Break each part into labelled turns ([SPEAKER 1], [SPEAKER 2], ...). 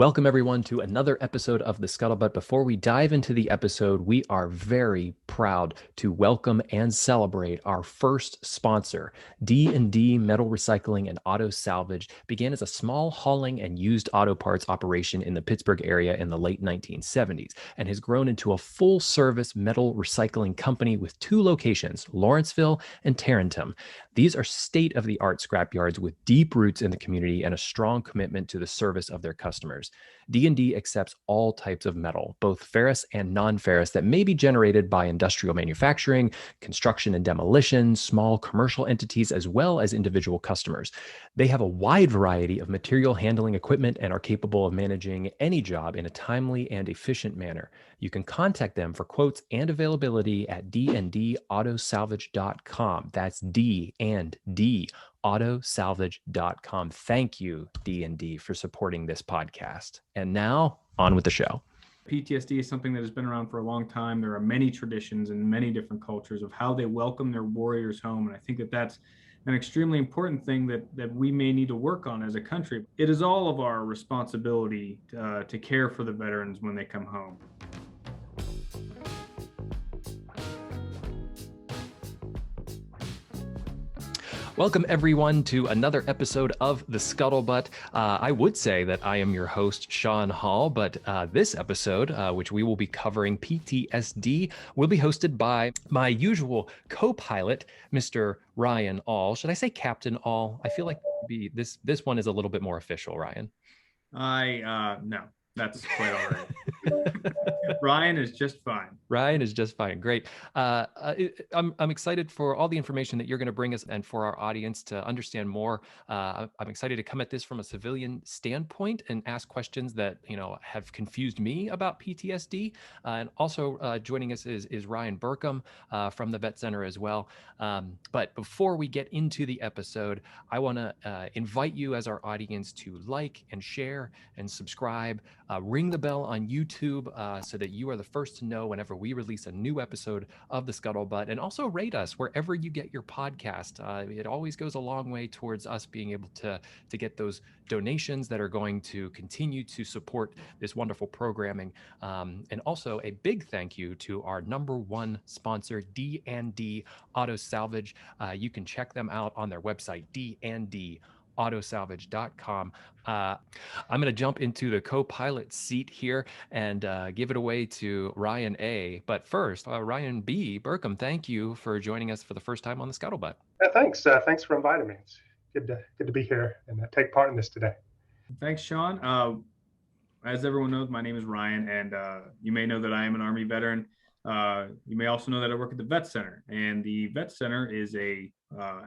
[SPEAKER 1] Welcome, everyone, to another episode of the Scuttlebutt. Before we dive into the episode, we are very proud to welcome and celebrate our first sponsor. D&D Metal Recycling and Auto Salvage began as a small hauling and used auto parts operation in the Pittsburgh area in the late 1970s and has grown into a full-service metal recycling company with two locations, Lawrenceville and Tarentum. These are state-of-the-art scrapyards with deep roots in the community and a strong commitment to the service of their customers. D&D accepts all types of metal, both ferrous and non-ferrous, that may be generated by industrial manufacturing, construction and demolition, small commercial entities, as well as individual customers. They have a wide variety of material handling equipment and are capable of managing any job in a timely and efficient manner. You can contact them for quotes and availability at dndautosalvage.com. That's D&D autosalvage.com. Thank you, D&D, for supporting this podcast. And now, on with the show.
[SPEAKER 2] PTSD is something that has been around for a long time. There are many traditions and many different cultures of how they welcome their warriors home. And I think that that's an extremely important thing that we may need to work on as a country. It is all of our responsibility to care for the veterans when they come home.
[SPEAKER 1] Welcome, everyone, to another episode of The Scuttlebutt. I would say that I am your host, Sean Hall, but this episode, which we will be covering PTSD, will be hosted by my usual co-pilot, Mr. Ryan All. Should I say Captain All? I feel like this one is a little bit more official, Ryan.
[SPEAKER 2] No, that's quite all right. Ryan is just fine.
[SPEAKER 1] Ryan is just fine. Great. I'm excited for all the information that you're going to bring us and for our audience to understand more. I'm excited to come at this from a civilian standpoint and ask questions that, have confused me about PTSD. And also joining us is Ryan Burkham from the Vet Center as well. But before we get into the episode, I want to invite you as our audience to like and share and subscribe. Ring the bell on YouTube so that you are the first to know whenever we release a new episode of the Scuttlebutt, and also rate us wherever you get your podcast. It always goes a long way towards us being able to get those donations that are going to continue to support this wonderful programming. And also a big thank you to our number one sponsor, D&D Auto Salvage. You can check them out on their website, dndautosalvage.com. I'm going to jump into the co-pilot seat here and give it away to Ryan A. But first, Ryan B. Burkham, thank you for joining us for the first time on the Scuttlebutt.
[SPEAKER 3] Thanks. Thanks for inviting me. It's good to be here and take part in this today.
[SPEAKER 2] Thanks, Sean. As everyone knows, my name is Ryan, and you may know that I am an Army veteran. You may also know that I work at the Vet Center, and the Vet Center is a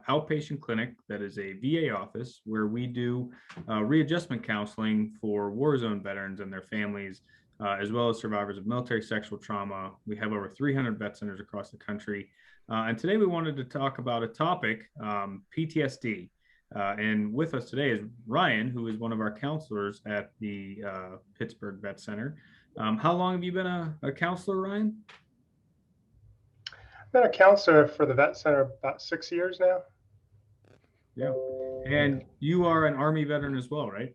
[SPEAKER 2] outpatient clinic that is a VA office where we do readjustment counseling for war zone veterans and their families, as well as survivors of military sexual trauma. We have over 300 vet centers across the country. And today we wanted to talk about a topic, PTSD. And with us today is Ryan, who is one of our counselors at the Pittsburgh Vet Center. How long have you been a counselor, Ryan?
[SPEAKER 3] I've been a counselor for the Vet Center about 6 years now.
[SPEAKER 2] Yeah. And you are an Army veteran as well, right?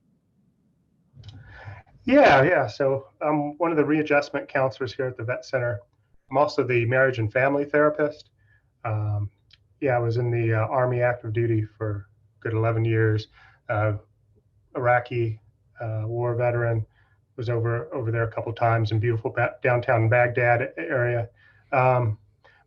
[SPEAKER 3] Yeah. So I'm one of the readjustment counselors here at the Vet Center. I'm also the marriage and family therapist. I was in the Army active duty for a good 11 years. Iraqi war veteran. Was over there a couple times in beautiful downtown Baghdad area.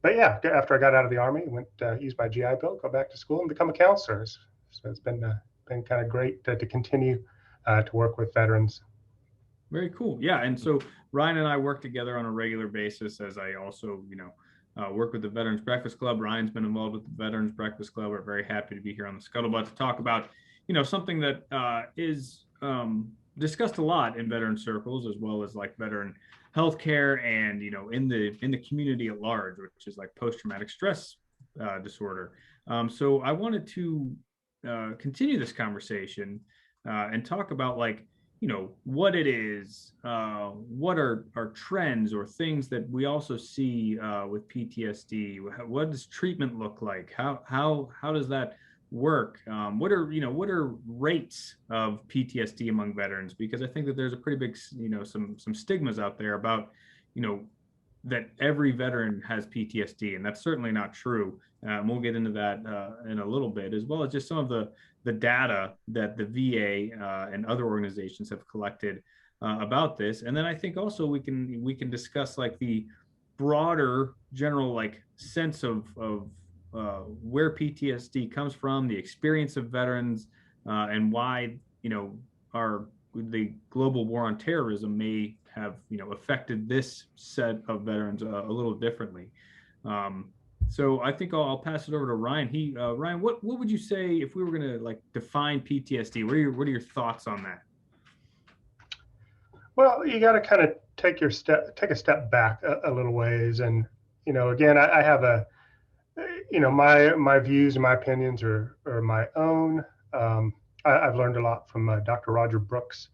[SPEAKER 3] But yeah, after I got out of the Army, went use my GI Bill, go back to school, and become a counselor. So it's been kind of great to continue to work with veterans.
[SPEAKER 2] Very cool. Yeah, and so Ryan and I work together on a regular basis, as I also, work with the Veterans Breakfast Club. Ryan's been involved with the Veterans Breakfast Club. We're very happy to be here on the Scuttlebutt to talk about, something that is discussed a lot in veteran circles, as well as like veteran healthcare and in the community at large, which is like post-traumatic stress disorder. So I wanted to continue this conversation and talk about what it is, what are trends or things that we also see with PTSD. What does treatment look like? How does that work, what are rates of PTSD among veterans? Because I think that there's a pretty big, some stigmas out there about, that every veteran has PTSD, and that's certainly not true. We'll get into that in a little bit, as well as just some of the data that the VA and other organizations have collected about this. And then I think also we can discuss like the broader general like sense of where PTSD comes from, the experience of veterans, and why the global war on terrorism may have affected this set of veterans a little differently. So I think I'll pass it over to Ryan. Ryan, what would you say if we were going to like define PTSD? What are your thoughts on that?
[SPEAKER 3] Well, you got to kind of take a step back a little ways, and again, I have my views and my opinions are my own. I've learned a lot from Dr. Roger Brooks,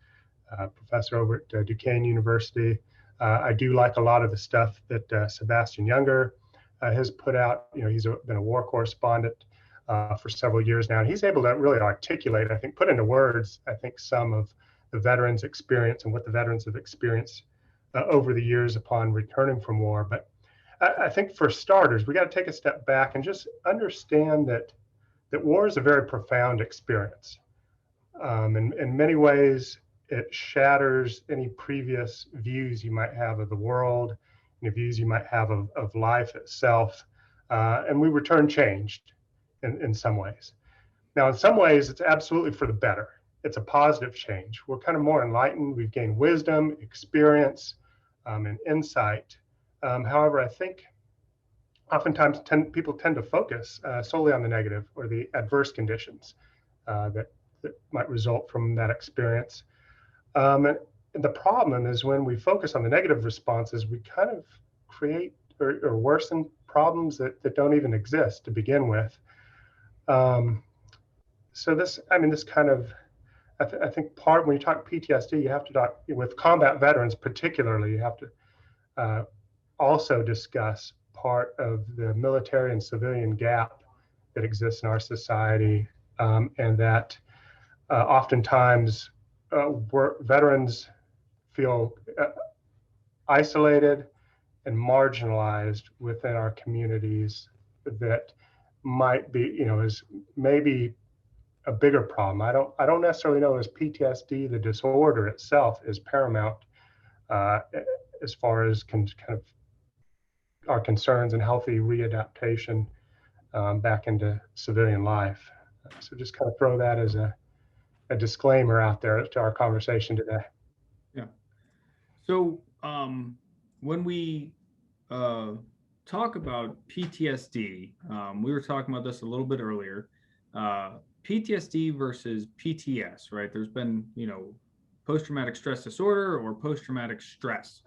[SPEAKER 3] professor over at Duquesne University. I do like a lot of the stuff that Sebastian Younger has put out. He's been a war correspondent for several years now, and he's able to really articulate, I think, put into words, I think, some of the veterans' experience and what the veterans have experienced over the years upon returning from war. But I think for starters, we got to take a step back and just understand that war is a very profound experience. In many ways, it shatters any previous views you might have of the world, any views you might have of life itself. And we return changed in some ways. Now, in some ways, it's absolutely for the better. It's a positive change. We're kind of more enlightened. We've gained wisdom, experience, and insight. However, I think oftentimes people tend to focus solely on the negative or the adverse conditions that might result from that experience. And the problem is when we focus on the negative responses, we kind of create or worsen problems that don't even exist to begin with. So this kind of, I think when you talk PTSD, you have to talk with combat veterans particularly. You have to also discuss part of the military and civilian gap that exists in our society, and that oftentimes veterans feel isolated and marginalized within our communities. That might be, is maybe a bigger problem. I don't necessarily know as PTSD, the disorder itself is paramount as far as kind of our concerns and healthy readaptation back into civilian life. So just kind of throw that as a disclaimer out there to our conversation today.
[SPEAKER 2] Yeah. So when we talk about PTSD, we were talking about this a little bit earlier. PTSD versus PTS, right? There's been, post-traumatic stress disorder or post-traumatic stress.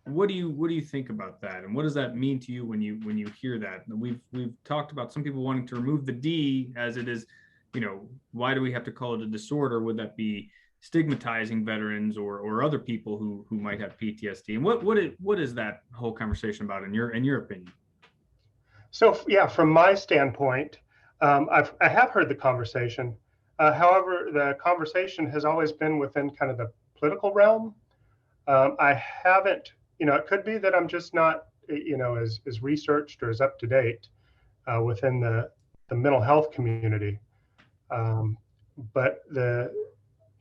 [SPEAKER 2] What do you think about that, and what does that mean to you when you hear that? We've talked about some people wanting to remove the D, as it is, why do we have to call it a disorder? Would that be stigmatizing veterans or other people who might have PTSD? And what is that whole conversation about in your opinion?
[SPEAKER 3] So yeah, from my standpoint, I have heard the conversation. However, the conversation has always been within kind of the political realm. I haven't, it could be that I'm just not, as researched or as up to date within the mental health community. But the,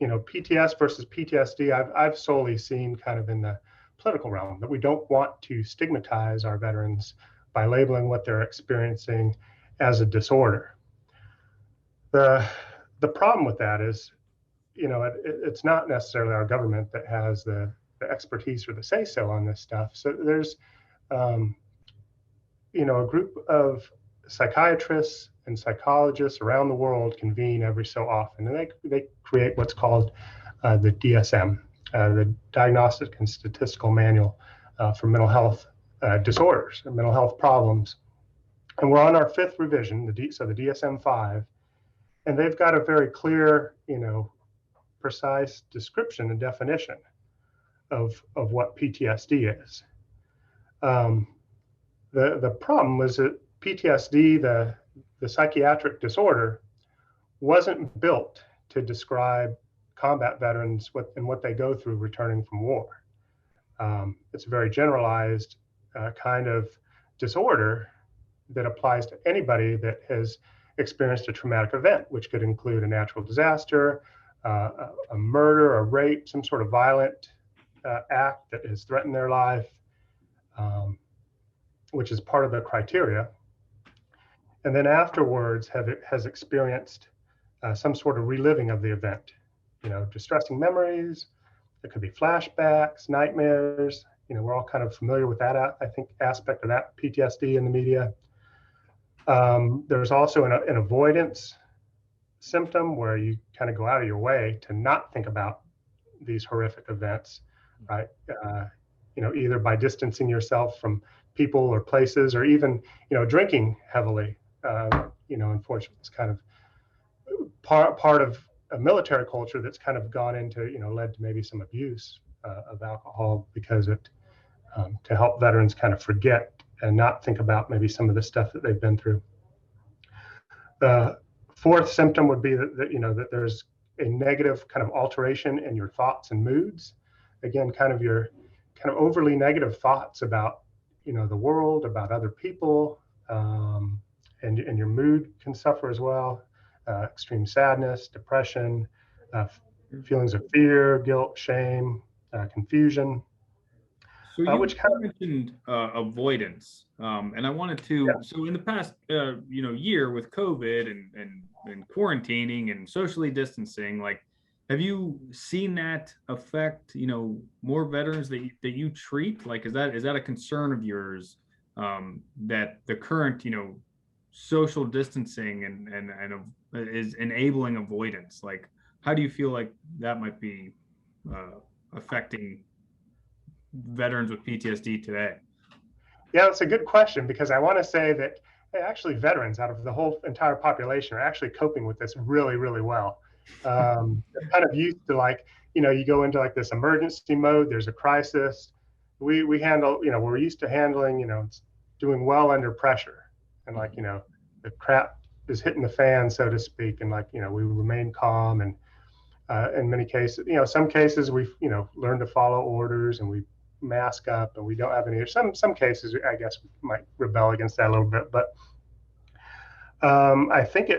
[SPEAKER 3] PTS versus PTSD, I've solely seen kind of in the political realm, that we don't want to stigmatize our veterans by labeling what they're experiencing as a disorder. The problem with that is, it's not necessarily our government that has the expertise or the say-so on this stuff. So there's, a group of psychiatrists and psychologists around the world convene every so often, and they create what's called the DSM, the Diagnostic and Statistical Manual for Mental Health Disorders and mental health problems. And we're on our 5th revision, so the DSM-5, and they've got a very clear, precise description and definition of what PTSD is. The problem was that PTSD, the the psychiatric disorder wasn't built to describe combat veterans and what they go through returning from war. It's a very generalized kind of disorder that applies to anybody that has experienced a traumatic event, which could include a natural disaster, a murder, a rape, some sort of violent act that has threatened their life, which is part of the criteria. And then afterwards has experienced some sort of reliving of the event, distressing memories. It could be flashbacks, nightmares. We're all kind of familiar with that, I think, aspect of that PTSD in the media. There's also an avoidance symptom where you kind of go out of your way to not think about these horrific events, right? Either by distancing yourself from people or places, or even, drinking heavily. Unfortunately, it's kind of part of a military culture that's kind of gone into, led to maybe some abuse of alcohol because to help veterans kind of forget and not think about maybe some of the stuff that they've been through. The fourth symptom would be that there's a negative kind of alteration in your thoughts and moods. Again, kind of your kind of overly negative thoughts about, the world, about other people, and your mood can suffer as well. Extreme sadness, depression, feelings of fear, guilt, shame, confusion.
[SPEAKER 2] So you
[SPEAKER 3] Which kind of
[SPEAKER 2] mentioned avoidance, and I wanted to.
[SPEAKER 3] Yeah.
[SPEAKER 2] So in the past, year with COVID and quarantining and socially distancing, like, have you seen that affect more veterans that you treat? Like, is that a concern of yours, that the current social distancing and is enabling avoidance? Like, how do you feel like that might be affecting veterans with PTSD today?
[SPEAKER 3] Yeah, it's a good question, because I want to say that actually veterans out of the whole entire population are actually coping with this really, really well. They're kind of used to, you go into this emergency mode, there's a crisis. We handle, we're used to handling, doing well under pressure. And the crap is hitting the fan, so to speak. And we remain calm. And in many cases, some cases we've, learned to follow orders and we mask up and we don't have any. Some cases, I guess, we might rebel against that a little bit. But I think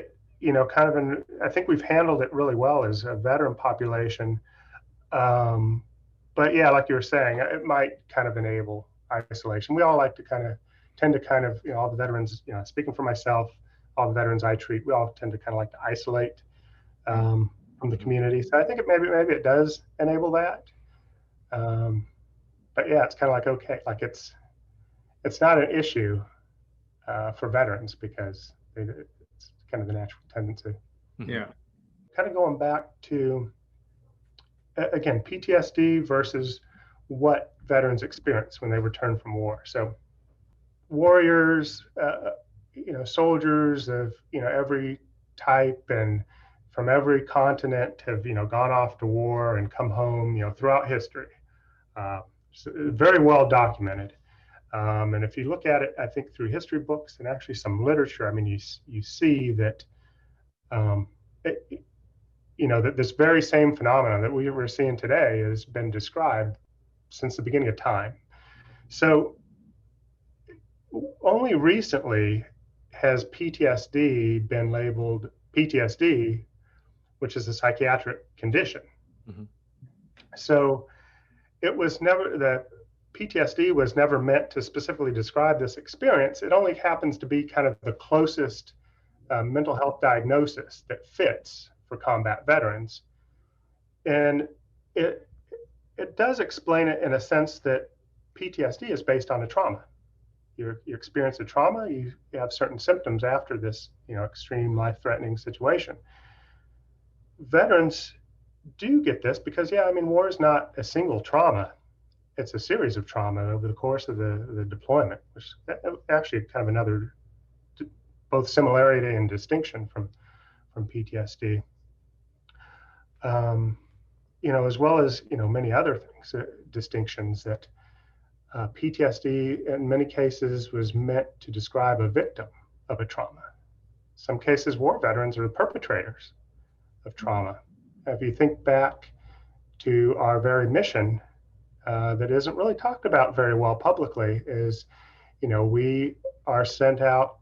[SPEAKER 3] I think we've handled it really well as a veteran population. But yeah, like you were saying, it might kind of enable isolation. We all tend to all the veterans, speaking for myself, all the veterans I treat, we all tend to kind of like to isolate from the community. So I think maybe it does enable that. But yeah, it's kind of okay, it's not an issue for veterans because it's kind of the natural tendency.
[SPEAKER 2] Yeah.
[SPEAKER 3] Kind of going back to, again, PTSD versus what veterans experience when they return from war. So warriors, soldiers of, every type and from every continent have, gone off to war and come home, throughout history. So very well documented. And if you look at it, I think through history books and actually some literature, I mean, you see that, that this very same phenomenon that we're seeing today has been described since the beginning of time. So only recently has PTSD been labeled PTSD, which is a psychiatric condition. Mm-hmm. So it was never, the PTSD was never meant to specifically describe this experience. It only happens to be kind of the closest mental health diagnosis that fits for combat veterans. And it does explain it in a sense that PTSD is based on a trauma. You experience a trauma, you have certain symptoms after this, extreme life-threatening situation. Veterans do get this because, war is not a single trauma. It's a series of trauma over the course of the deployment, which is actually kind of another both similarity and distinction from PTSD. As well as, many other things, distinctions that PTSD in many cases was meant to describe a victim of a trauma. some cases, war veterans are the perpetrators of trauma. If you think back to our very mission that isn't really talked about very well publicly, is, we are sent out,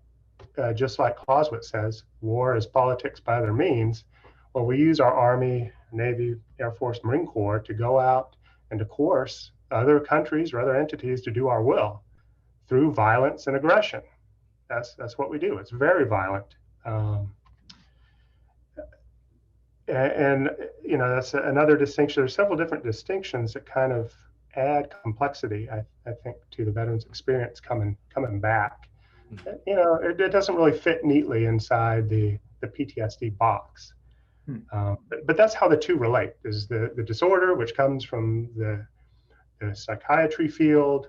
[SPEAKER 3] just like Clausewitz says, war is politics by other means. Well, we use our Army, Navy, Air Force, Marine Corps to go out and to coerce other countries or other entities to do our will through violence and aggression. That's what we do. It's very violent. And that's another distinction. There's several different distinctions that kind of add complexity, I think, to the veteran's experience coming back. It doesn't really fit neatly inside the PTSD box. But that's how the two relate. Is the disorder, which comes from the psychiatry field,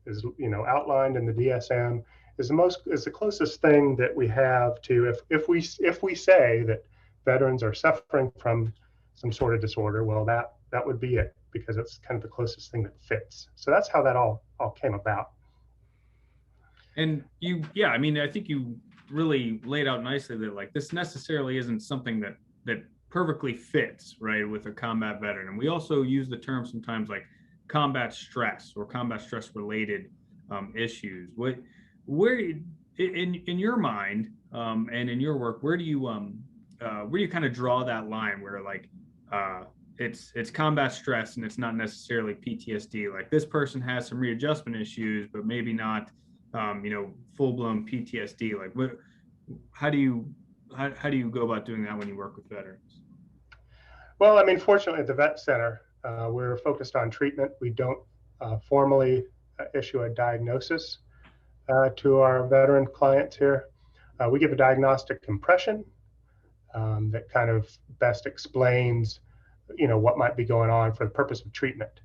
[SPEAKER 3] is outlined in the DSM, is the closest thing that we have to if we say that veterans are suffering from some sort of disorder, well, that would be it, because it's kind of the closest thing that fits. So that's how that all came about.
[SPEAKER 2] And I think you really laid out nicely that, like, this necessarily isn't something that perfectly fits, right, with a combat veteran. And we also use the term sometimes like combat stress or combat stress related issues. Where in your mind and in your work, where do you kind of draw that line where, like, it's combat stress and it's not necessarily PTSD? Like, this person has some readjustment issues, but maybe not full-blown PTSD. Like, how do you go about doing that when you work with veterans?
[SPEAKER 3] Well, I mean, fortunately at the Vet Center, we're focused on treatment. We don't formally issue a diagnosis to our veteran clients here. We give a diagnostic impression that kind of best explains, what might be going on for the purpose of treatment.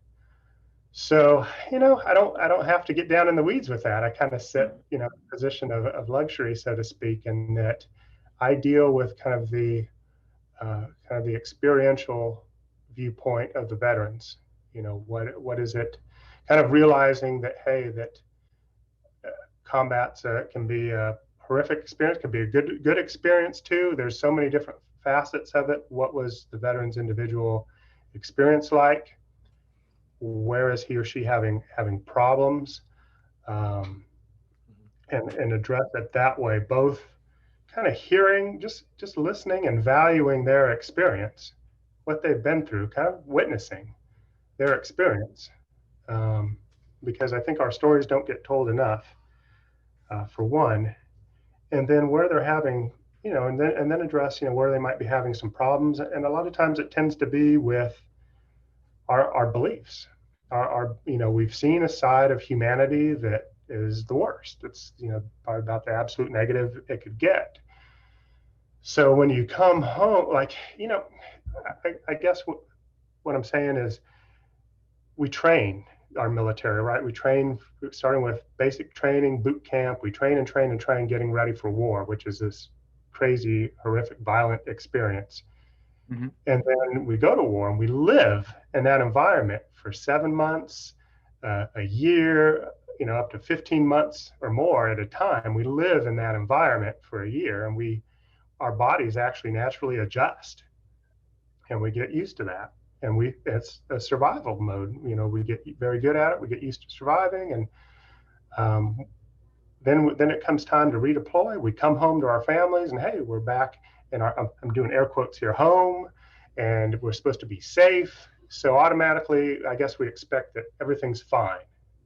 [SPEAKER 3] So, I don't have to get down in the weeds with that. I kind of sit, in a position of luxury, so to speak, in that I deal with kind of the experiential viewpoint of the veterans. What is it? Kind of realizing that, hey, that combat can be a horrific experience, can be a good experience too. There's so many different facets of it. What was the veteran's individual experience like? Where is he or she having problems? And address it that way, both kind of hearing, just listening and valuing their experience, what they've been through, kind of witnessing their experience. Because I think our stories don't get told enough, for one. And then where they're having, and then address, where they might be having some problems. And a lot of times it tends to be with our beliefs. We've seen a side of humanity that is the worst. It's, probably about the absolute negative it could get. So when you come home, like, I guess what I'm saying is, we train our military, right? We train, starting with basic training, boot camp. We train and train and train, getting ready for war, which is this crazy, horrific, violent experience. Mm-hmm. And then we go to war and we live in that environment for 7 months, a year, up to 15 months or more at a time. We live in that environment for a year, and our bodies actually naturally adjust, and we get used to that. And it's a survival mode. We get very good at it. We get used to surviving, and then it comes time to redeploy. We come home to our families, and hey, we're back in I'm doing air quotes here, home, and we're supposed to be safe. So automatically, I guess we expect that everything's fine,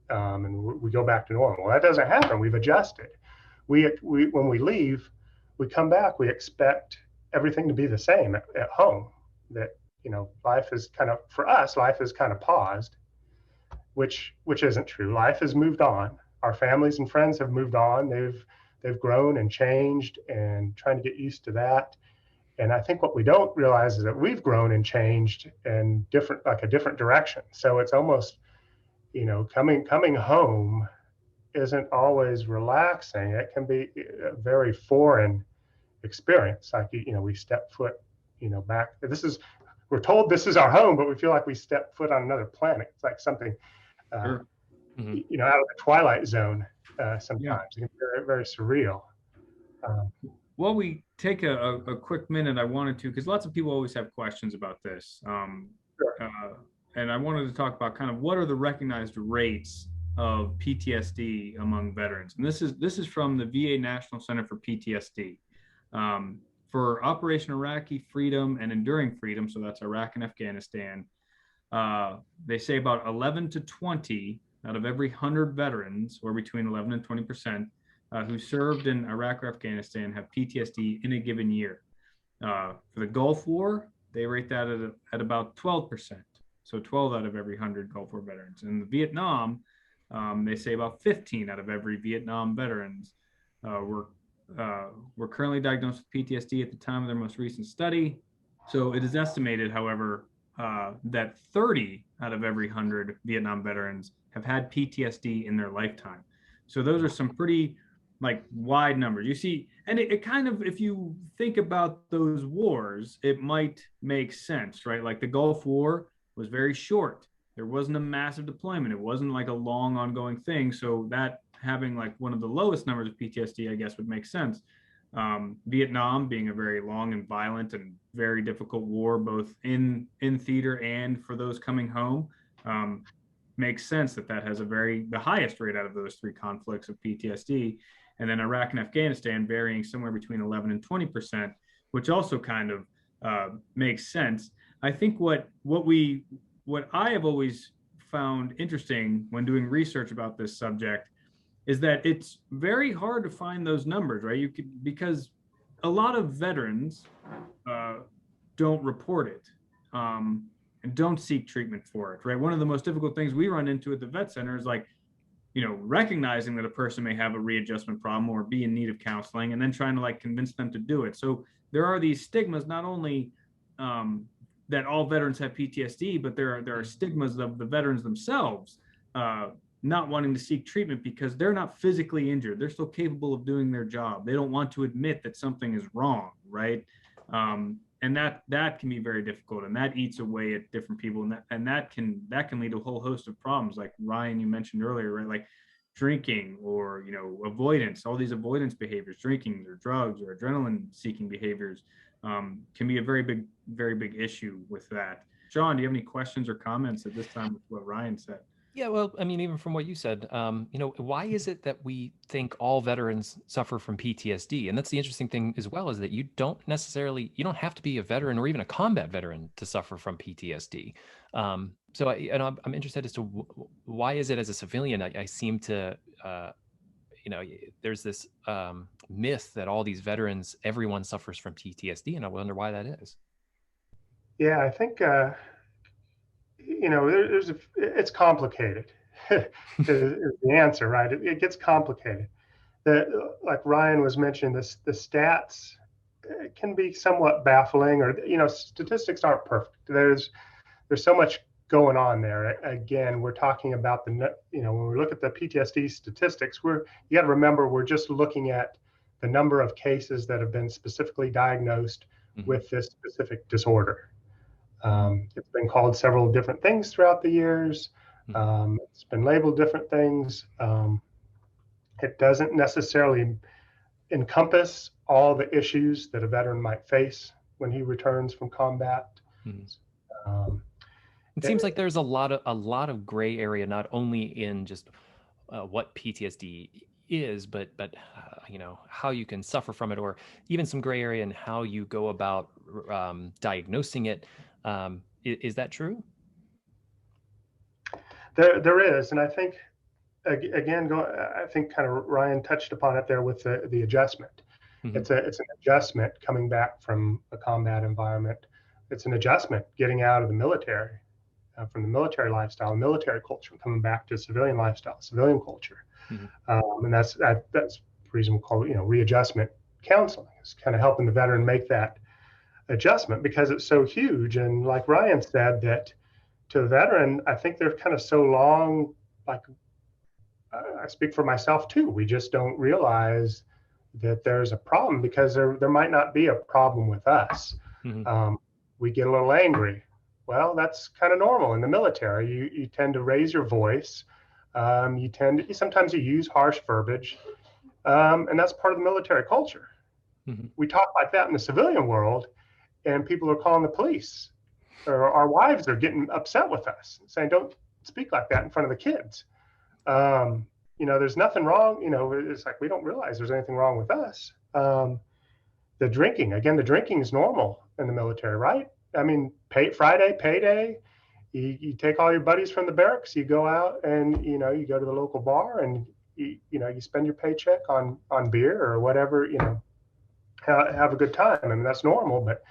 [SPEAKER 3] and we go back to normal. Well, that doesn't happen. We've adjusted. When we leave, we come back, we expect everything to be the same at home. That life is for us, life is kind of paused, which isn't true. Life has moved on. Our families and friends have moved on. They've grown and changed, and trying to get used to that. And I think what we don't realize is that we've grown and changed in a different direction. So it's almost, coming home isn't always relaxing. It can be a very foreign experience. Like, we step foot, back. We're told this is our home, but we feel like we step foot on another planet. It's like something,
[SPEAKER 2] Sure.
[SPEAKER 3] Out of the Twilight Zone sometimes. Yeah. It can be very, very surreal.
[SPEAKER 2] while we take a quick minute, I wanted to, because lots of people always have questions about this.
[SPEAKER 3] Sure.
[SPEAKER 2] And I wanted to talk about kind of what are the recognized rates of PTSD among veterans. And this is from the VA National Center for PTSD. For Operation Iraqi Freedom and Enduring Freedom, so that's Iraq and Afghanistan, they say about 11 to 20 out of every 100 veterans, or between 11 and 20%, who served in Iraq or Afghanistan have PTSD in a given year. For the Gulf War, they rate that at about 12%. So 12 out of every 100 Gulf War veterans. And Vietnam, they say about 15 out of every Vietnam veterans were currently diagnosed with PTSD at the time of their most recent study. So it is estimated, however, that 30 out of every 100 Vietnam veterans have had PTSD in their lifetime. So those are some pretty wide numbers. You see, and it kind of, if you think about those wars, it might make sense, right? Like the Gulf War was very short. There wasn't a massive deployment. It wasn't like a long ongoing thing. So that having like one of the lowest numbers of PTSD, I guess, would make sense. Vietnam being a very long and violent and very difficult war, both in theater and for those coming home, makes sense that has the highest rate out of those three conflicts of PTSD. And then Iraq and Afghanistan varying somewhere between 11 and 20%, which also kind of makes sense. I think what I have always found interesting when doing research about this subject is that it's very hard to find those numbers, right? Because a lot of veterans don't report it and don't seek treatment for it, right? One of the most difficult things we run into at the vet center is recognizing that a person may have a readjustment problem or be in need of counseling, and then trying to convince them to do it. So there are these stigmas, not only that all veterans have PTSD, but there are stigmas of the veterans themselves not wanting to seek treatment because they're not physically injured. They're still capable of doing their job. They don't want to admit that something is wrong, right? And that can be very difficult, and that eats away at different people, and that can lead to a whole host of problems, like Ryan, you mentioned earlier, right? Like drinking or avoidance, all these avoidance behaviors, drinking or drugs or adrenaline seeking behaviors, can be a very big issue with that. Sean, do you have any questions or comments at this time with what Ryan said?
[SPEAKER 1] Yeah, well, I mean, even from what you said, why is it that we think all veterans suffer from PTSD? And that's the interesting thing as well, is that you don't have to be a veteran or even a combat veteran to suffer from PTSD. I'm interested as to why is it, as a civilian, I seem to, there's this myth that all these veterans, everyone suffers from PTSD, and I wonder why that is.
[SPEAKER 3] Yeah, I think it's complicated. is the answer, right? It gets complicated. Like Ryan was mentioning, the stats can be somewhat baffling, or statistics aren't perfect. There's so much going on there. Again, we're talking about when we look at the PTSD statistics, you got to remember we're just looking at the number of cases that have been specifically diagnosed with this specific disorder. It's been called several different things throughout the years. It's been labeled different things. It doesn't necessarily encompass all the issues that a veteran might face when he returns from combat.
[SPEAKER 1] It seems like there's a lot of gray area, not only in just what PTSD is, but how you can suffer from it, or even some gray area in how you go about diagnosing it. Is that true?
[SPEAKER 3] There is, and I think again, I think kind of Ryan touched upon it there with the adjustment. It's an adjustment coming back from a combat environment. It's an adjustment getting out of the military, from the military lifestyle, military culture, coming back to civilian lifestyle, civilian culture. And that's the reason we call it, readjustment counseling. It's kind of helping the veteran make that adjustment, because it's so huge. And like Ryan said, that to a veteran, I think they're kind of so long, I speak for myself too, we just don't realize that there's a problem, because there might not be a problem with us. We get a little angry. Well, that's kind of normal in the military. You tend to raise your voice. Sometimes you use harsh verbiage, and that's part of the military culture. we talk like that in the civilian world, and people are calling the police, or our wives are getting upset with us, saying, "Don't speak like that in front of the kids." There's nothing wrong. It's like we don't realize there's anything wrong with us. The drinking, again, the drinking is normal in the military, right? I mean, Friday, payday, you take all your buddies from the barracks, you go out and, you go to the local bar and, you spend your paycheck on beer or whatever, have a good time. I mean, that's normal, but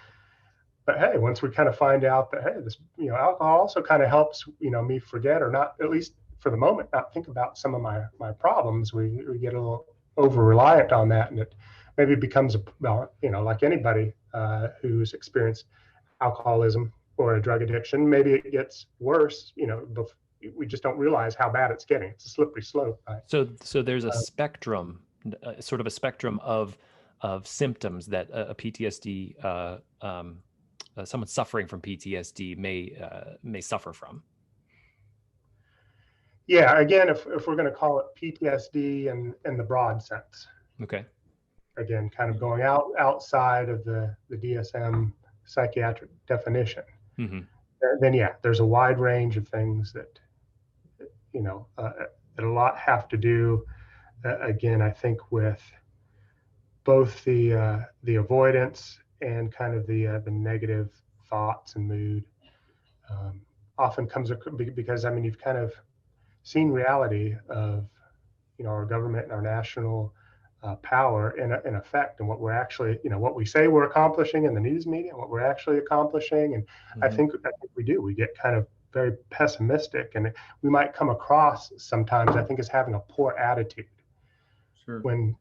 [SPEAKER 3] hey, once we kind of find out that, hey, this, alcohol also kind of helps, me forget, or not, at least for the moment, not think about some of my problems, we get a little over reliant on that. And it maybe becomes, like anybody who's experienced alcoholism or a drug addiction, maybe it gets worse, we just don't realize how bad it's getting. It's a slippery slope. Right?
[SPEAKER 1] So there's a spectrum, sort of a spectrum of symptoms that a PTSD, someone suffering from PTSD may suffer from.
[SPEAKER 3] Yeah, again, if we're going to call it PTSD in the broad sense.
[SPEAKER 1] Okay.
[SPEAKER 3] Again, kind of going outside of the DSM psychiatric definition.
[SPEAKER 1] Mm-hmm.
[SPEAKER 3] Then yeah, there's a wide range of things that that a lot have to do. Again, I think with both the avoidance and kind of the negative thoughts and mood. Often comes because I mean you've kind of seen reality of our government and our national power in effect, and what we're actually what we say we're accomplishing in the news media and what we're actually accomplishing. And
[SPEAKER 1] Mm-hmm.
[SPEAKER 3] I think we get kind of very pessimistic, and we might come across sometimes, I think, as having a poor attitude.
[SPEAKER 2] Sure.
[SPEAKER 3] When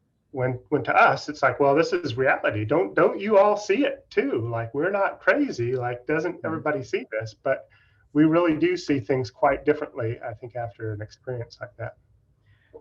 [SPEAKER 3] to us it's like, well, this is reality. Don't you all see it too? Like, we're not crazy. Like, doesn't everybody see this? But we really do see things quite differently, I think, after an experience like that.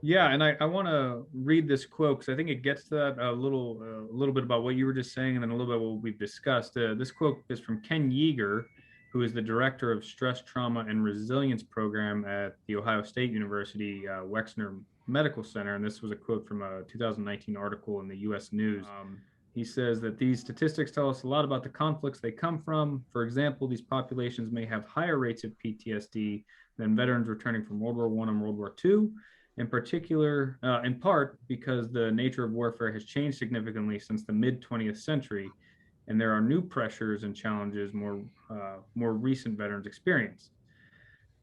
[SPEAKER 2] Yeah, and I want to read this quote because I think it gets to that a little bit about what you were just saying, and then a little bit what we've discussed. This quote is from Ken Yeager, who is the director of Stress, Trauma, and Resilience Program at the Ohio State University Wexner Medical Center, and this was a quote from a 2019 article in the U.S. News. He says that these statistics tell us a lot about the conflicts they come from. For example, these populations may have higher rates of PTSD than veterans returning from World War I and World War II. In particular, in part because the nature of warfare has changed significantly since the mid-20th century, and there are new pressures and challenges more recent veterans experience.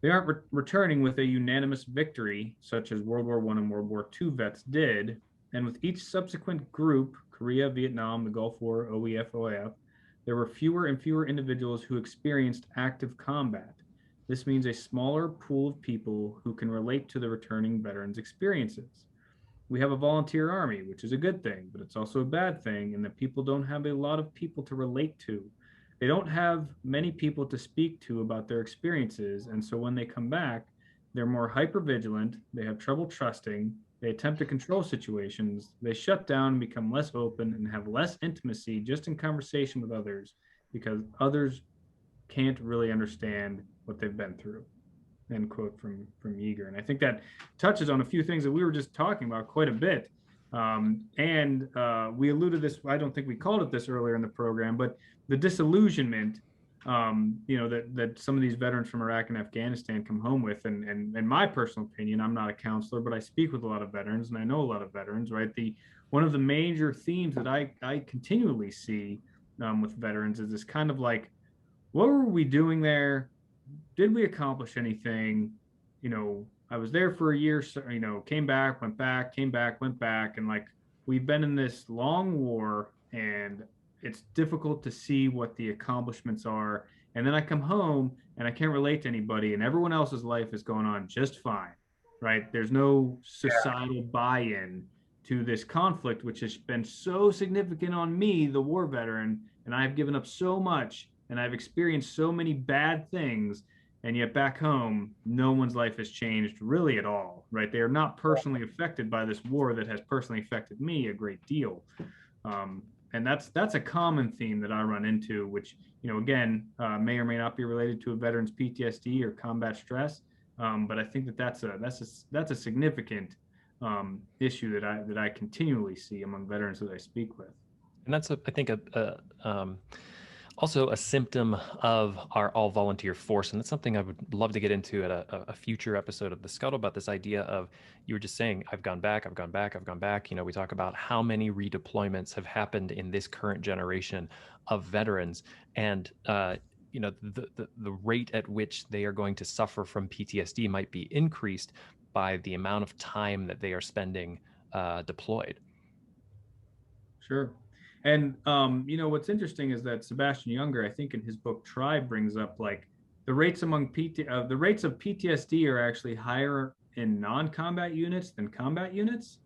[SPEAKER 2] They aren't returning with a unanimous victory, such as World War I and World War II vets did, and with each subsequent group, Korea, Vietnam, the Gulf War, OEF, OAF, there were fewer and fewer individuals who experienced active combat. This means a smaller pool of people who can relate to the returning veterans' experiences. We have a volunteer army, which is a good thing, but it's also a bad thing in that people don't have a lot of people to relate to. They don't have many people to speak to about their experiences, and so when they come back, they're more hypervigilant, they have trouble trusting, they attempt to control situations, they shut down and become less open and have less intimacy just in conversation with others because others can't really understand what they've been through. End quote from Yeager. And I think that touches on a few things that we were just talking about quite a bit. And we alluded this, I don't think we called it this earlier in the program, but the disillusionment, that some of these veterans from Iraq and Afghanistan come home with. And in my personal opinion, I'm not a counselor, but I speak with a lot of veterans and I know a lot of veterans, right? One of the major themes that I continually see with veterans is this kind of like, what were we doing there? Did we accomplish anything? I was there for a year, so, came back, went back, came back, went back. And like, we've been in this long war and it's difficult to see what the accomplishments are. And then I come home and I can't relate to anybody and everyone else's life is going on just fine, right? There's no societal buy-in to this conflict, which has been so significant on me, the war veteran, and I've given up so much and I've experienced so many bad things, and yet back home, no one's life has changed really at all, right? They are not personally affected by this war that has personally affected me a great deal. And that's a common theme that I run into, which, again, may or may not be related to a veteran's PTSD or combat stress. But I think that's a significant issue that I continually see among veterans that I speak with.
[SPEAKER 1] And that's, I think, also a symptom of our all volunteer force. And that's something I would love to get into at a future episode of the Scuttlebutt. This idea of, you were just saying, I've gone back, I've gone back, I've gone back. We talk about how many redeployments have happened in this current generation of veterans, and the rate at which they are going to suffer from PTSD might be increased by the amount of time that they are spending deployed.
[SPEAKER 2] Sure. And what's interesting is that Sebastian Younger, I think in his book Tribe, brings up like the rates among the rates of PTSD are actually higher in non-combat units than combat units,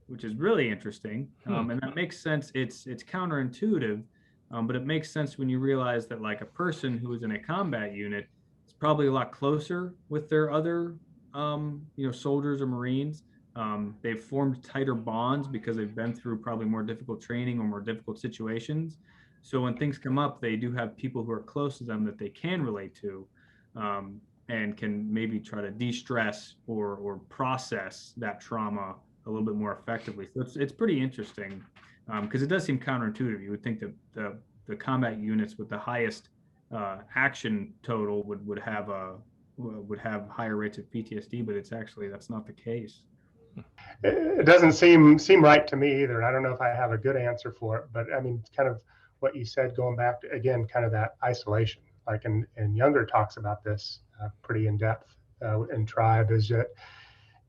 [SPEAKER 2] which is really interesting. And that makes sense. It's counterintuitive, but it makes sense when you realize that like a person who is in a combat unit is probably a lot closer with their other soldiers or Marines. They've formed tighter bonds because they've been through probably more difficult training or more difficult situations. So when things come up, they do have people who are close to them that they can relate to, and can maybe try to de-stress or process that trauma a little bit more effectively. So it's pretty interesting, because it does seem counterintuitive. You would think that the combat units with the highest action total would have higher rates of PTSD, but that's not the case.
[SPEAKER 3] It doesn't seem right to me either. I don't know if I have a good answer for it, but I mean, kind of what you said, going back to, again, kind of that isolation, like, and Younger talks about this pretty in depth in Tribe, is that,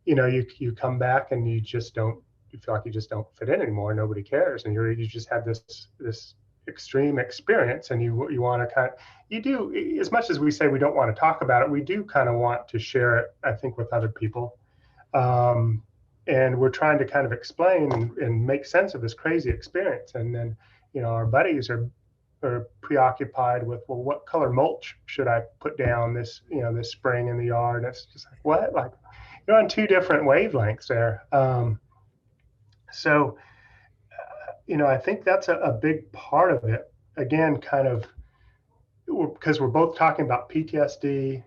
[SPEAKER 3] you come back and you feel like you just don't fit in anymore. Nobody cares. And you just have this extreme experience, and you want to you do, as much as we say we don't want to talk about it, we do kind of want to share it, I think, with other people. And we're trying to kind of explain and make sense of this crazy experience. And then, our buddies are preoccupied with, well, what color mulch should I put down this spring in the yard? And it's just like, what? Like, you're on two different wavelengths there. So, I think that's a big part of it. Again, kind of, because we're both talking about PTSD,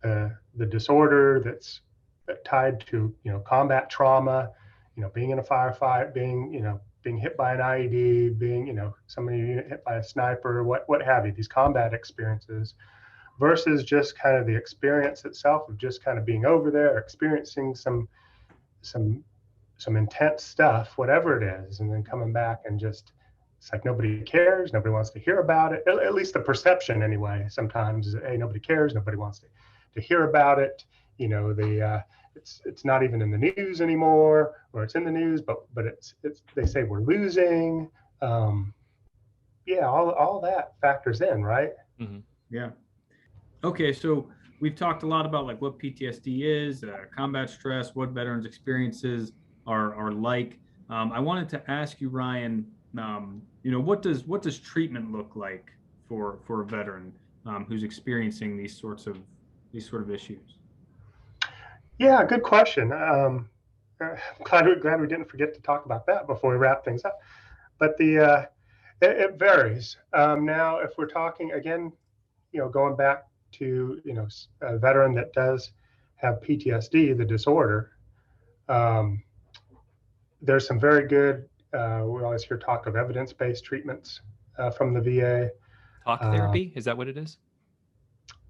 [SPEAKER 3] the disorder that's tied to combat trauma, being in a firefight, being hit by an IED, being somebody hit by a sniper, what have you, these combat experiences, versus just kind of the experience itself of just kind of being over there, experiencing some intense stuff, whatever it is, and then coming back and just, it's like nobody cares, nobody wants to hear about it. At least the perception anyway sometimes is, hey, nobody cares, nobody wants to hear about it. It's not even in the news anymore, or it's in the news, but it's they say we're losing. All that factors in, right?
[SPEAKER 2] Mm-hmm. Yeah. Okay, so we've talked a lot about like what PTSD is, combat stress, what veterans' experiences are like. I wanted to ask you, Ryan, what does treatment look like for a veteran who's experiencing these sort of issues?
[SPEAKER 3] Yeah, good question. I'm glad we didn't forget to talk about that before we wrap things up. But it varies. Now, if we're talking again, going back to a veteran that does have PTSD, the disorder, there's some very good. We always hear talk of evidence-based treatments from the VA.
[SPEAKER 1] Talk therapy, is that what it is?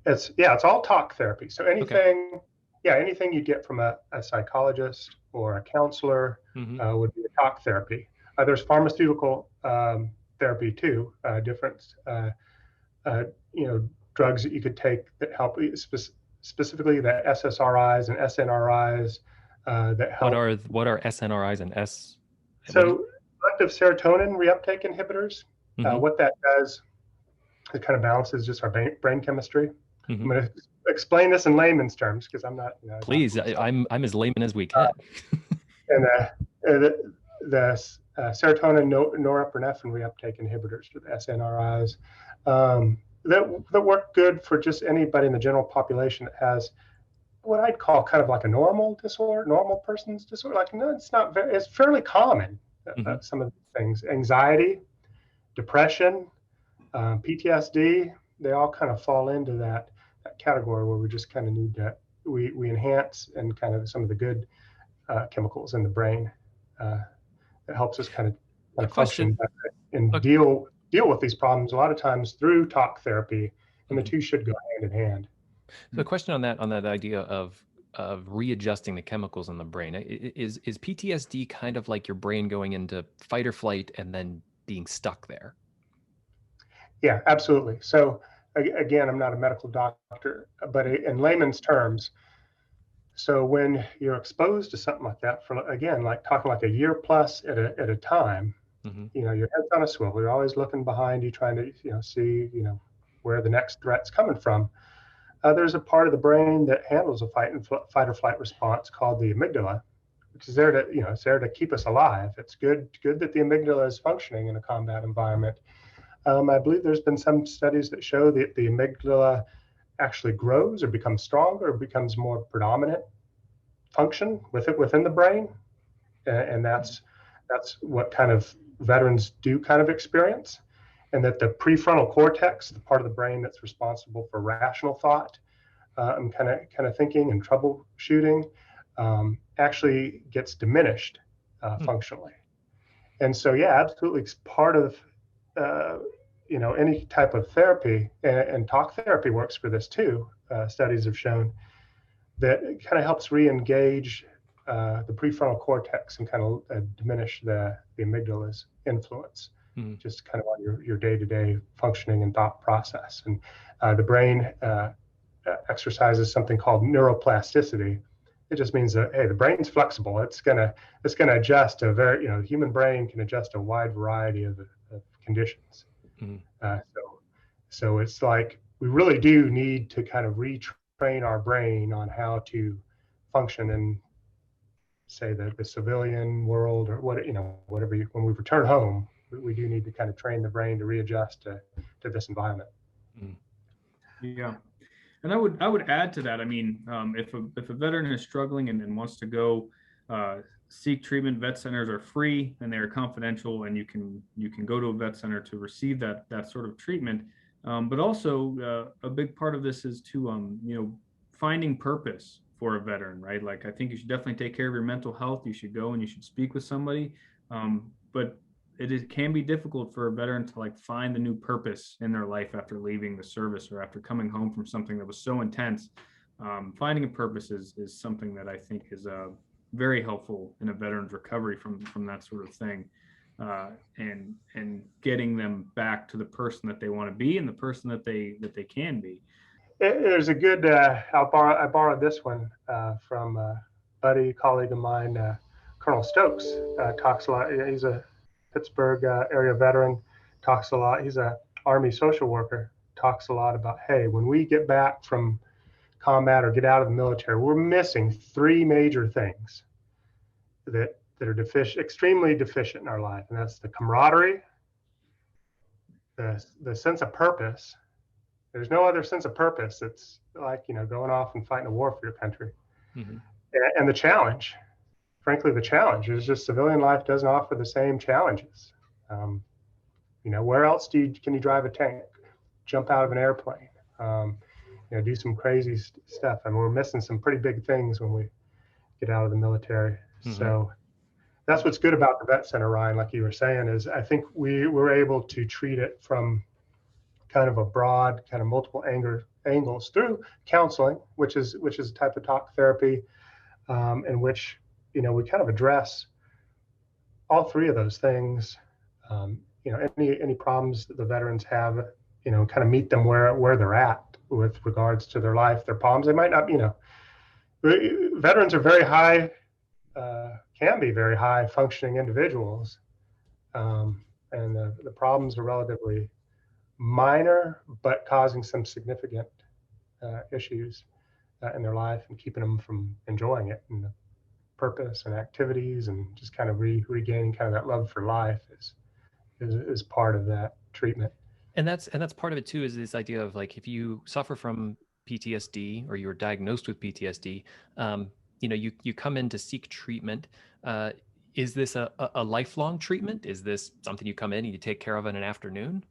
[SPEAKER 3] It's all talk therapy. So anything. Okay. Yeah, anything you get from a psychologist or a counselor would be a talk therapy. There's pharmaceutical therapy too, different drugs that you could take that help, specifically the SSRIs and SNRIs that help.
[SPEAKER 1] What are SNRIs and S?
[SPEAKER 3] So selective serotonin reuptake inhibitors. What that does, it kind of balances just our brain chemistry. I'm going to explain this in layman's terms because I'm not.
[SPEAKER 1] Please, I'm as layman as we can.
[SPEAKER 3] And the serotonin norepinephrine reuptake inhibitors, for the SNRIs, that work good for just anybody in the general population that has what I'd call kind of like a normal person's disorder. Like, no, it's fairly common. Some of the things, anxiety, depression, PTSD, they all kind of fall into that category where we just kind of need to we enhance and kind of some of the good chemicals in the brain that helps us kind of
[SPEAKER 1] A
[SPEAKER 3] function
[SPEAKER 1] question.
[SPEAKER 3] better and
[SPEAKER 1] Okay.
[SPEAKER 3] deal with these problems a lot of times through talk therapy, and the
[SPEAKER 1] Mhm.
[SPEAKER 3] two should go hand in hand.
[SPEAKER 1] So a question on that idea of readjusting the chemicals in the brain. Is PTSD kind of like your brain going into fight or flight and then being stuck there?
[SPEAKER 3] Yeah, absolutely. So again, I'm not a medical doctor, but in layman's terms, so when you're exposed to something like that for, again, like talking like a year plus at a time,
[SPEAKER 1] Mm-hmm.
[SPEAKER 3] your head's on a swivel. You're always looking behind you, trying to see where the next threat's coming from. There's a part of the brain that handles a fight or flight response called the amygdala, which is there to it's there to keep us alive. It's good that the amygdala is functioning in a combat environment. I believe there's been some studies that show that the amygdala actually grows or becomes stronger or becomes more predominant function within the brain, and that's what kind of veterans do kind of experience, and that the prefrontal cortex, the part of the brain that's responsible for rational thought and kind of thinking and troubleshooting, actually gets diminished functionally. And so, yeah, absolutely, it's part of any type of therapy, and talk therapy works for this too. Studies have shown that it kind of helps re-engage the prefrontal cortex and kind of diminish the amygdala's influence, just kind of on your day-to-day functioning and thought process. And the brain exercises something called neuroplasticity. It just means that, hey, the brain's flexible. It's gonna adjust to the human brain can adjust a wide variety of conditions. So it's like we really do need to kind of retrain our brain on how to function in, say, the civilian world, or whatever. When we return home, we do need to kind of train the brain to readjust to this environment.
[SPEAKER 2] Yeah. And I would add to that. I mean, if a veteran is struggling and wants to go seek treatment, vet centers are free and they are confidential, and you can go to a vet center to receive that sort of treatment. But also a big part of this is to finding purpose for a veteran, right? Like, I think you should definitely take care of your mental health. You should go and you should speak with somebody. But it can be difficult for a veteran to like find the new purpose in their life after leaving the service or after coming home from something that was so intense. Finding a purpose is something that I think is very helpful in a veteran's recovery from that sort of thing, and getting them back to the person that they want to be and the person that they can be.
[SPEAKER 3] There's a good. I borrowed this one from a buddy, colleague of mine, Colonel Stokes. Talks a lot. He's a Pittsburgh area veteran. Talks a lot. He's a Army social worker. Talks a lot about, hey, when we get back from combat or get out of the military, we're missing three major things that are extremely deficient in our life, and that's the camaraderie, the sense of purpose. There's no other sense of purpose. It's like going off and fighting a war for your country, and the challenge. Frankly, the challenge is just civilian life doesn't offer the same challenges. Where else can you drive a tank, jump out of an airplane, do some crazy stuff? I mean, we're missing some pretty big things when we get out of the military. So that's what's good about the vet center, Ryan. Like you were saying, is I think we were able to treat it from kind of a broad, kind of multiple angles through counseling, which is a type of talk therapy, in which we kind of address all three of those things. Any problems that the veterans have, kind of meet them where they're at with regards to their life, their problems. They might not, veterans are very high, can be very high functioning individuals, and the problems are relatively minor, but causing some significant issues in their life and keeping them from enjoying it, and the purpose and activities, and just kind of regaining kind of that love for life is part of that treatment.
[SPEAKER 1] And that's part of it too, is this idea of like, if you suffer from PTSD or you're diagnosed with PTSD, you come in to seek treatment. Is this a lifelong treatment? Is this something you come in and you take care of in an afternoon?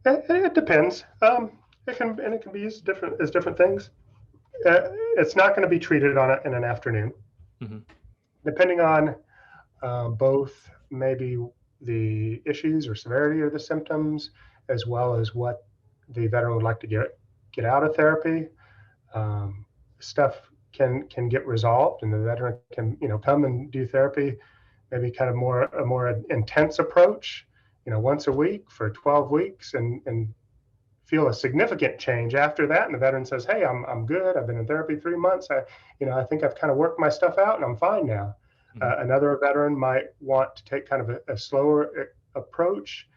[SPEAKER 3] It depends. It can be used as different things. It's not going to be treated in an afternoon, depending on both maybe the issues or severity of the symptoms, as well as what the veteran would like to get out of therapy. Stuff can get resolved, and the veteran can come and do therapy, maybe kind of a more intense approach, once a week for 12 weeks, and feel a significant change after that. And the veteran says, "Hey, I'm good. I've been in therapy 3 months. I think I've kind of worked my stuff out, and I'm fine now." Another veteran might want to take kind of a slower approach.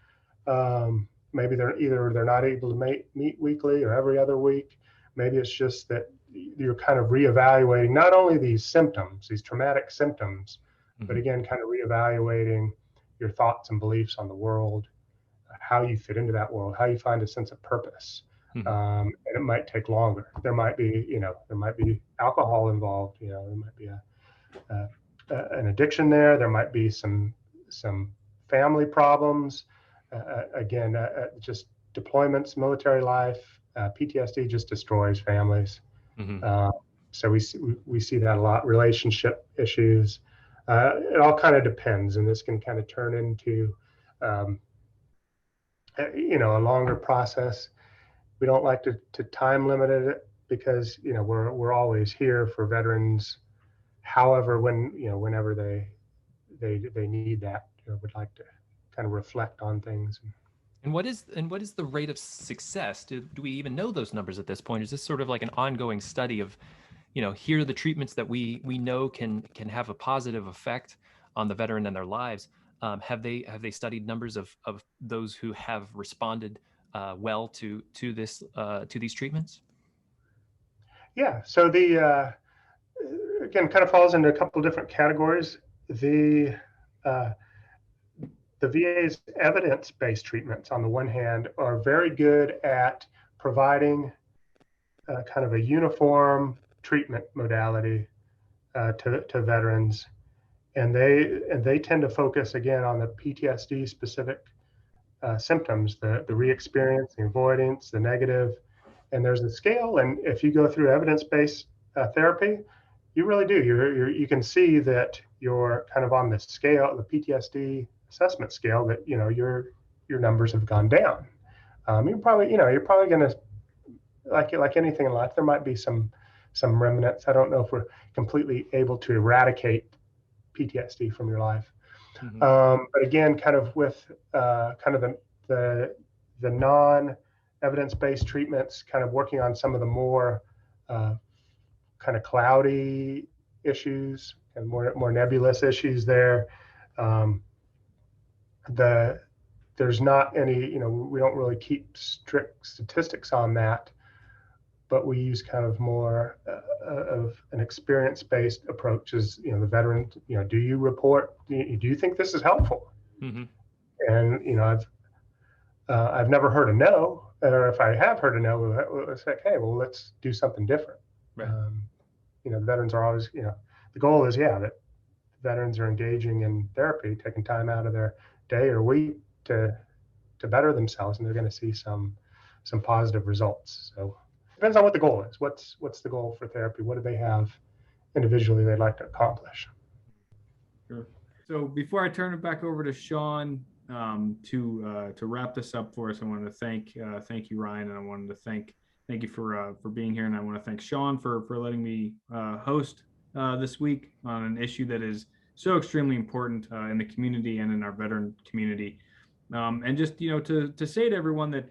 [SPEAKER 3] Maybe they're not able to meet weekly or every other week. Maybe it's just that you're kind of reevaluating not only these symptoms, these traumatic symptoms, but again, kind of reevaluating your thoughts and beliefs on the world, how you fit into that world, how you find a sense of purpose. And it might take longer. There might be alcohol involved. There might be an addiction there. There might be some family problems. Just deployments, military life. PTSD just destroys families. So we see that a lot. Relationship issues. It all kind of depends, and this can kind of turn into a longer process. We don't like to time limit it because we're always here for veterans. However, whenever they need that, would like to kind of reflect on things.
[SPEAKER 1] And what is the rate of success? Do we even know those numbers at this point? Is this sort of like an ongoing study of, here are the treatments that we know can have a positive effect on the veteran and their lives? Have they studied numbers of those who have responded well to these treatments?
[SPEAKER 3] Yeah. So the again kind of falls into a couple of different categories. The VA's evidence-based treatments, on the one hand, are very good at providing kind of a uniform treatment modality to veterans, and they tend to focus again on the PTSD specific symptoms, the re-experience, the avoidance, the negative, and there's a scale. And if you go through evidence-based therapy, you really do. You can see that you're kind of on the scale, the PTSD assessment scale, that your numbers have gone down. You're probably going to, like anything in life, there might be some remnants. I don't know if we're completely able to eradicate PTSD from your life. But again, kind of with kind of the non-evidence-based treatments, kind of working on some of the more kind of cloudy issues and more nebulous issues there. There's not any, we don't really keep strict statistics on that, but we use kind of more of an experience-based approach. Is the veteran, do you report? Do you think this is helpful? And I've never heard a no, or if I have heard a no, it's like, hey, well, let's do something different.
[SPEAKER 1] Right.
[SPEAKER 3] The veterans are always, the goal is, that veterans are engaging in therapy, taking time out of their day or week to better themselves, and they're going to see some positive results. So it depends on what the goal is. What's the goal for therapy? What do they have individually they'd like to accomplish?
[SPEAKER 2] Sure. So before I turn it back over to Sean to wrap this up for us, I wanted to thank you, Ryan, and I wanted to thank you for being here, and I want to thank Sean for letting me host this week on an issue that is so extremely important in the community and in our veteran community. And just, to say to everyone that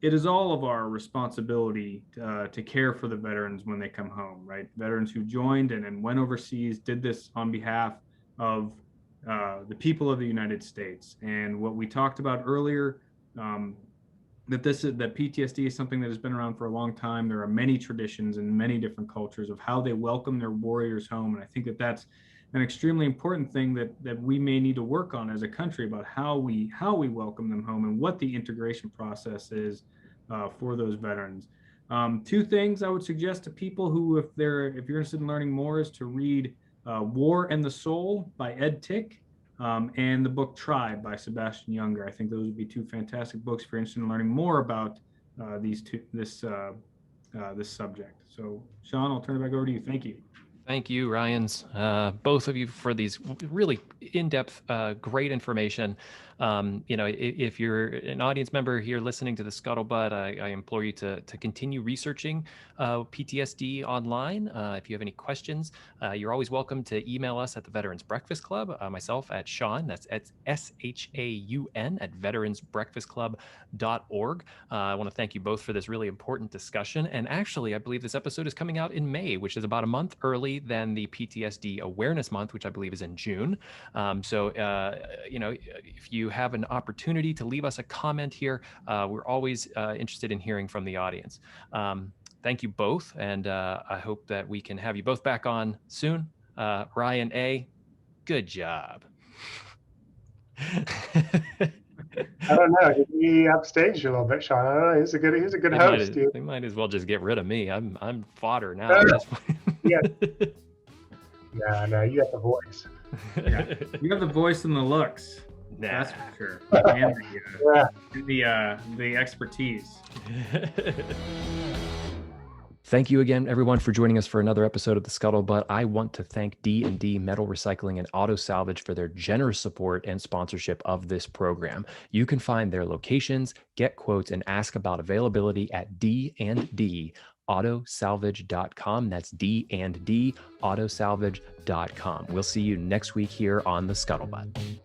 [SPEAKER 2] it is all of our responsibility to care for the veterans when they come home, right? Veterans who joined and went overseas did this on behalf of the people of the United States. And what we talked about earlier, that PTSD is something that has been around for a long time. There are many traditions and many different cultures of how they welcome their warriors home. And I think that that's an extremely important thing that we may need to work on as a country, about how we welcome them home and what the integration process is for those veterans. Two things I would suggest to people who, if you're interested in learning more, is to read War and the Soul by Ed Tick, and the book Tribe by Sebastian Younger. I think those would be two fantastic books if you're interested in learning more about this subject. So, Sean, I'll turn it back over to you. Thank you.
[SPEAKER 1] Thank you, Ryans, both of you, for these really in-depth, great information. If you're an audience member here listening to the Scuttlebutt, I implore you to continue researching PTSD online. If you have any questions, you're always welcome to email us at the Veterans Breakfast Club. Myself at Sean, that's at SHAUN at veteransbreakfastclub.org. I want to thank you both for this really important discussion. And actually, I believe this episode is coming out in May, which is about a month early than the PTSD Awareness Month, which I believe is in June. If you have an opportunity to leave us a comment here, we're always interested in hearing from the audience. Thank you both, and I hope that we can have you both back on soon. Ryan A., good job.
[SPEAKER 3] I don't know. Did he upstage you a little bit, Sean? I don't know. He's a good host.
[SPEAKER 1] They might as well just get rid of me. I'm fodder now at this point.
[SPEAKER 3] Yeah. No, you got the voice.
[SPEAKER 2] Yeah. You have the voice and the looks.
[SPEAKER 1] Nah.
[SPEAKER 2] That's for sure. And the expertise.
[SPEAKER 1] Thank you again, everyone, for joining us for another episode of the Scuttlebutt. I want to thank D&D Metal Recycling and Auto Salvage for their generous support and sponsorship of this program. You can find their locations, get quotes, and ask about availability at D&DAutosalvage.com. That's D&DAutosalvage.com. We'll see you next week here on the Scuttlebutt.